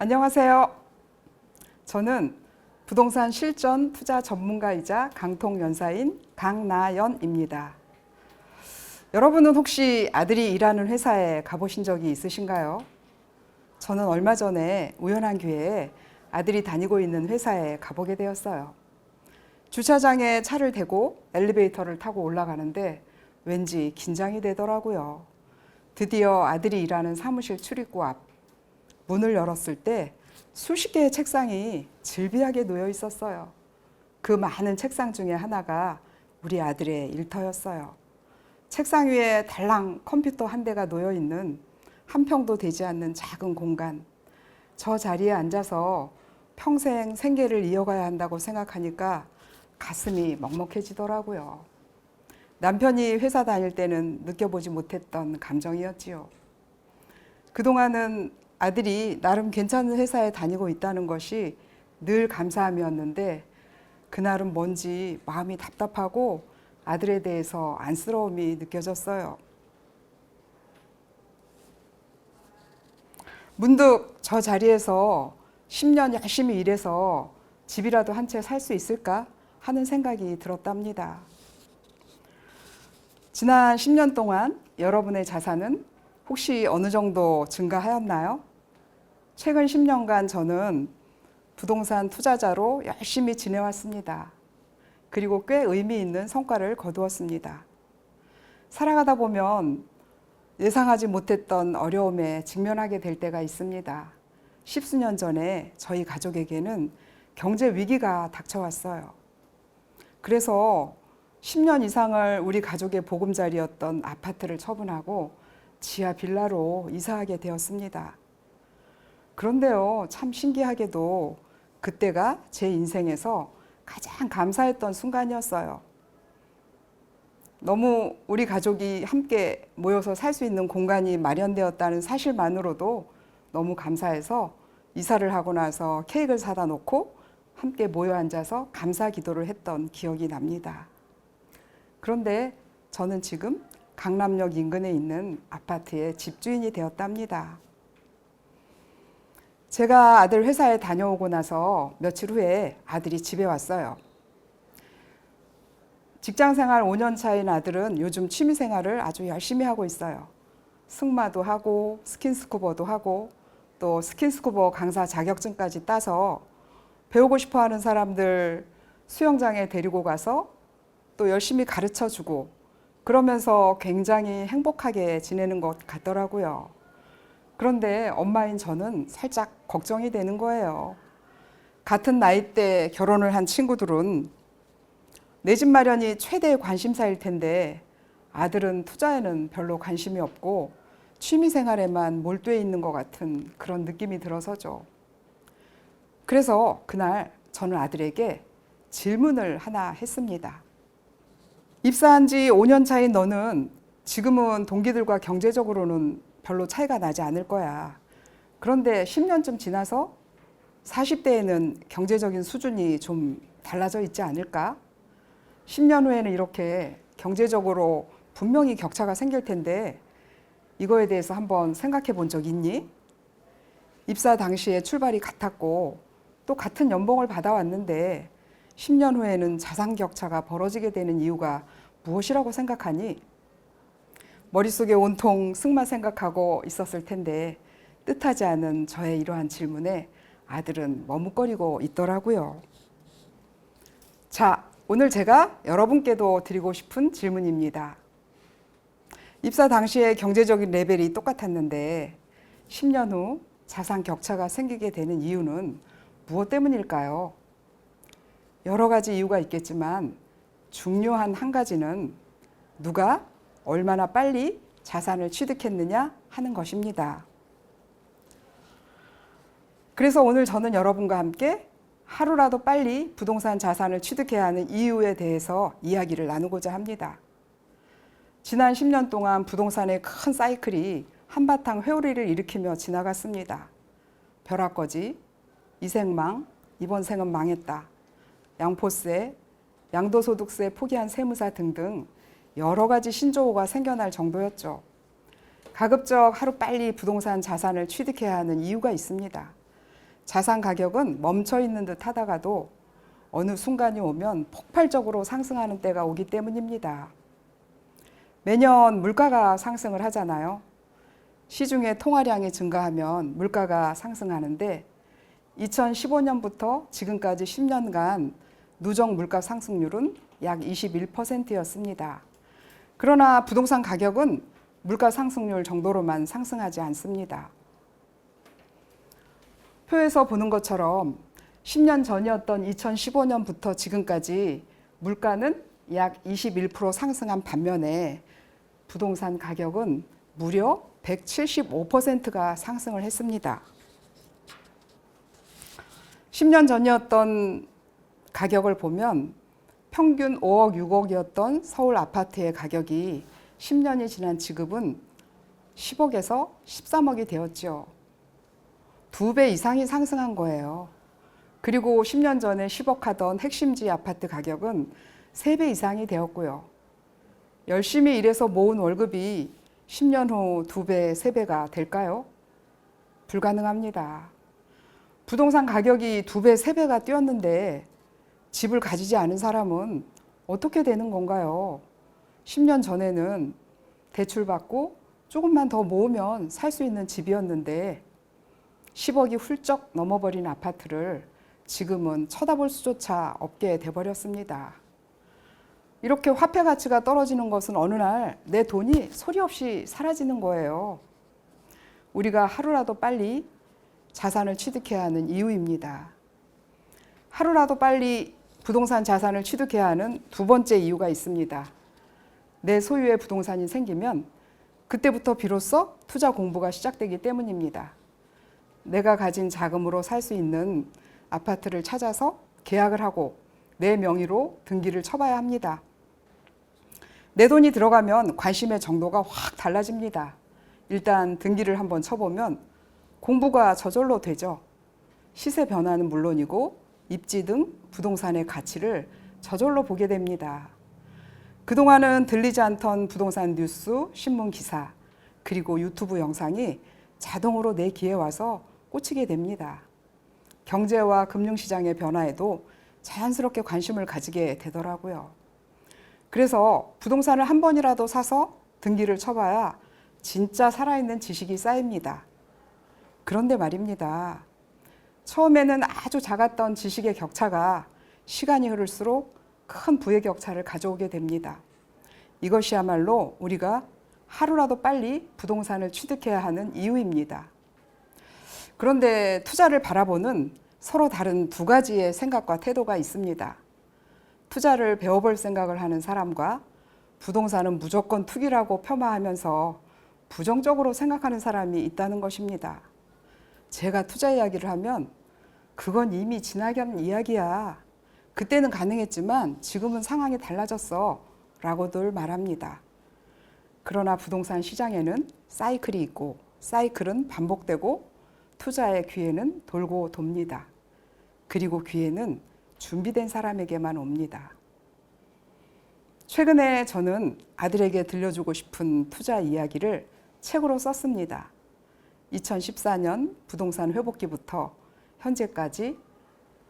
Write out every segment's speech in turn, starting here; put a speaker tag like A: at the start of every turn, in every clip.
A: 안녕하세요. 저는 부동산 실전 투자 전문가이자 강통연사인 강나연입니다. 여러분은 혹시 아들이 일하는 회사에 가보신 적이 있으신가요? 저는 얼마 전에 우연한 기회에 아들이 다니고 있는 회사에 가보게 되었어요. 주차장에 차를 대고 엘리베이터를 타고 올라가는데 왠지 긴장이 되더라고요. 드디어 아들이 일하는 사무실 출입구 앞 문을 열었을 때 수십 개의 책상이 질비하게 놓여 있었어요. 그 많은 책상 중에 하나가 우리 아들의 일터였어요. 책상 위에 달랑 컴퓨터 한 대가 놓여 있는 한 평도 되지 않는 작은 공간. 저 자리에 앉아서 평생 생계를 이어가야 한다고 생각하니까 가슴이 먹먹해지더라고요. 남편이 회사 다닐 때는 느껴보지 못했던 감정이었지요. 그동안은 아들이 나름 괜찮은 회사에 다니고 있다는 것이 늘 감사함이었는데 그날은 뭔지 마음이 답답하고 아들에 대해서 안쓰러움이 느껴졌어요. 문득 저 자리에서 10년 열심히 일해서 집이라도 한 채 살 수 있을까 하는 생각이 들었답니다. 지난 10년 동안 여러분의 자산은 혹시 어느 정도 증가하였나요? 최근 10년간 저는 부동산 투자자로 열심히 지내왔습니다. 그리고 꽤 의미 있는 성과를 거두었습니다. 살아가다 보면 예상하지 못했던 어려움에 직면하게 될 때가 있습니다. 십수년 전에 저희 가족에게는 경제 위기가 닥쳐왔어요. 그래서 10년 이상을 우리 가족의 보금자리였던 아파트를 처분하고 지하 빌라로 이사하게 되었습니다. 그런데요, 참 신기하게도 그때가 제 인생에서 가장 감사했던 순간이었어요. 너무 우리 가족이 함께 모여서 살 수 있는 공간이 마련되었다는 사실만으로도 너무 감사해서 이사를 하고 나서 케이크를 사다 놓고 함께 모여 앉아서 감사 기도를 했던 기억이 납니다. 그런데 저는 지금 강남역 인근에 있는 아파트의 집주인이 되었답니다. 제가 아들 회사에 다녀오고 나서 며칠 후에 아들이 집에 왔어요. 직장 생활 5년 차인 아들은 요즘 취미 생활을 아주 열심히 하고 있어요. 승마도 하고 스킨스쿠버도 하고 또 스킨스쿠버 강사 자격증까지 따서 배우고 싶어 하는 사람들 수영장에 데리고 가서 또 열심히 가르쳐 주고 그러면서 굉장히 행복하게 지내는 것 같더라고요. 그런데 엄마인 저는 살짝 걱정이 되는 거예요. 같은 나이대 결혼을 한 친구들은 내 집 마련이 최대의 관심사일 텐데 아들은 투자에는 별로 관심이 없고 취미 생활에만 몰두해 있는 것 같은 그런 느낌이 들어서죠. 그래서 그날 저는 아들에게 질문을 하나 했습니다. 입사한 지 5년 차인 너는 지금은 동기들과 경제적으로는 별로 차이가 나지 않을 거야. 그런데 10년쯤 지나서 40대에는 경제적인 수준이 좀 달라져 있지 않을까? 10년 후에는 이렇게 경제적으로 분명히 격차가 생길 텐데 이거에 대해서 한번 생각해 본 적 있니? 입사 당시에 출발이 같았고 또 같은 연봉을 받아왔는데 10년 후에는 자산 격차가 벌어지게 되는 이유가 무엇이라고 생각하니? 머릿속에 온통 승마 생각하고 있었을 텐데 뜻하지 않은 저의 이러한 질문에 아들은 머뭇거리고 있더라고요. 자, 오늘 제가 여러분께도 드리고 싶은 질문입니다. 입사 당시에 경제적인 레벨이 똑같았는데 10년 후 자산 격차가 생기게 되는 이유는 무엇 때문일까요? 여러 가지 이유가 있겠지만 중요한 한 가지는 누가 얼마나 빨리 자산을 취득했느냐 하는 것입니다. 그래서 오늘 저는 여러분과 함께 하루라도 빨리 부동산 자산을 취득해야 하는 이유에 대해서 이야기를 나누고자 합니다. 지난 10년 동안 부동산의 큰 사이클이 한바탕 회오리를 일으키며 지나갔습니다. 벼락거지, 이생망, 이번 생은 망했다, 양포세, 양도소득세 포기한 세무사 등등 여러 가지 신조어가 생겨날 정도였죠. 가급적 하루빨리 부동산 자산을 취득해야 하는 이유가 있습니다. 자산 가격은 멈춰 있는 듯 하다가도 어느 순간이 오면 폭발적으로 상승하는 때가 오기 때문입니다. 매년 물가가 상승을 하잖아요. 시중의 통화량이 증가하면 물가가 상승하는데 2015년부터 지금까지 10년간 누적 물가 상승률은 약 21%였습니다. 그러나 부동산 가격은 물가 상승률 정도로만 상승하지 않습니다. 표에서 보는 것처럼 10년 전이었던 2015년부터 지금까지 물가는 약 21% 상승한 반면에 부동산 가격은 무려 175%가 상승을 했습니다. 10년 전이었던 가격을 보면 평균 5억, 6억이었던 서울 아파트의 가격이 10년이 지난 지금은 10억에서 13억이 되었죠. 2배 이상이 상승한 거예요. 그리고 10년 전에 10억 하던 핵심지 아파트 가격은 3배 이상이 되었고요. 열심히 일해서 모은 월급이 10년 후 2배, 3배가 될까요? 불가능합니다. 부동산 가격이 2배, 3배가 뛰었는데 집을 가지지 않은 사람은 어떻게 되는 건가요? 10년 전에는 대출받고 조금만 더 모으면 살 수 있는 집이었는데 10억이 훌쩍 넘어버린 아파트를 지금은 쳐다볼 수조차 없게 돼버렸습니다. 이렇게 화폐 가치가 떨어지는 것은 어느 날 내 돈이 소리 없이 사라지는 거예요. 우리가 하루라도 빨리 자산을 취득해야 하는 이유입니다. 하루라도 빨리 부동산 자산을 취득해야 하는 두 번째 이유가 있습니다. 내 소유의 부동산이 생기면 그때부터 비로소 투자 공부가 시작되기 때문입니다. 내가 가진 자금으로 살 수 있는 아파트를 찾아서 계약을 하고 내 명의로 등기를 쳐봐야 합니다. 내 돈이 들어가면 관심의 정도가 확 달라집니다. 일단 등기를 한번 쳐보면 공부가 저절로 되죠. 시세 변화는 물론이고 입지 등 부동산의 가치를 저절로 보게 됩니다. 그동안은 들리지 않던 부동산 뉴스, 신문 기사, 그리고 유튜브 영상이 자동으로 내 귀에 와서 꽂히게 됩니다. 경제와 금융시장의 변화에도 자연스럽게 관심을 가지게 되더라고요. 그래서 부동산을 한 번이라도 사서 등기를 쳐봐야 진짜 살아있는 지식이 쌓입니다. 그런데 말입니다. 처음에는 아주 작았던 지식의 격차가 시간이 흐를수록 큰 부의 격차를 가져오게 됩니다. 이것이야말로 우리가 하루라도 빨리 부동산을 취득해야 하는 이유입니다. 그런데 투자를 바라보는 서로 다른 두 가지의 생각과 태도가 있습니다. 투자를 배워볼 생각을 하는 사람과 부동산은 무조건 투기라고 폄하하면서 부정적으로 생각하는 사람이 있다는 것입니다. 제가 투자 이야기를 하면 그건 이미 지나간 이야기야. 그때는 가능했지만 지금은 상황이 달라졌어 라고들 말합니다. 그러나 부동산 시장에는 사이클이 있고 사이클은 반복되고 투자의 기회는 돌고 돕니다. 그리고 기회는 준비된 사람에게만 옵니다. 최근에 저는 아들에게 들려주고 싶은 투자 이야기를 책으로 썼습니다. 2014년 부동산 회복기부터 현재까지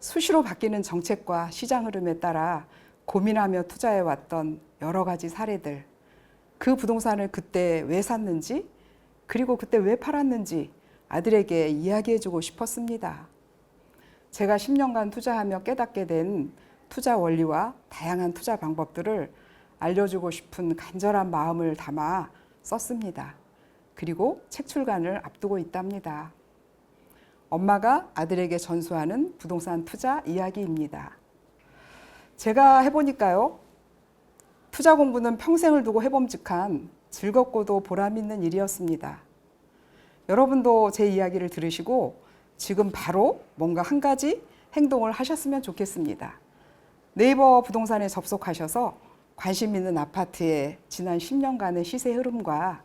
A: 수시로 바뀌는 정책과 시장 흐름에 따라 고민하며 투자해왔던 여러 가지 사례들, 그 부동산을 그때 왜 샀는지, 그리고 그때 왜 팔았는지 아들에게 이야기해주고 싶었습니다. 제가 10년간 투자하며 깨닫게 된 투자 원리와 다양한 투자 방법들을 알려주고 싶은 간절한 마음을 담아 썼습니다. 그리고 책 출간을 앞두고 있답니다. 엄마가 아들에게 전수하는 부동산 투자 이야기입니다. 제가 해보니까요, 투자 공부는 평생을 두고 해봄직한 즐겁고도 보람 있는 일이었습니다. 여러분도 제 이야기를 들으시고 지금 바로 뭔가 한 가지 행동을 하셨으면 좋겠습니다. 네이버 부동산에 접속하셔서 관심 있는 아파트의 지난 10년간의 시세 흐름과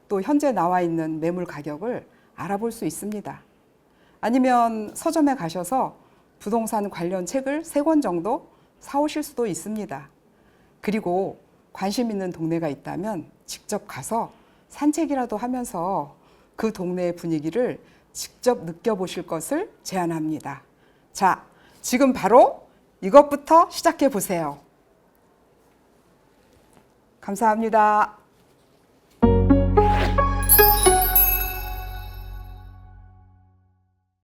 A: 또 현재 나와 있는 매물 가격을 알아볼 수 있습니다. 아니면 서점에 가셔서 부동산 관련 책을 3권 정도 사오실 수도 있습니다. 그리고 관심 있는 동네가 있다면 직접 가서 산책이라도 하면서 그 동네의 분위기를 직접 느껴보실 것을 제안합니다. 자, 지금 바로 이것부터 시작해 보세요. 감사합니다.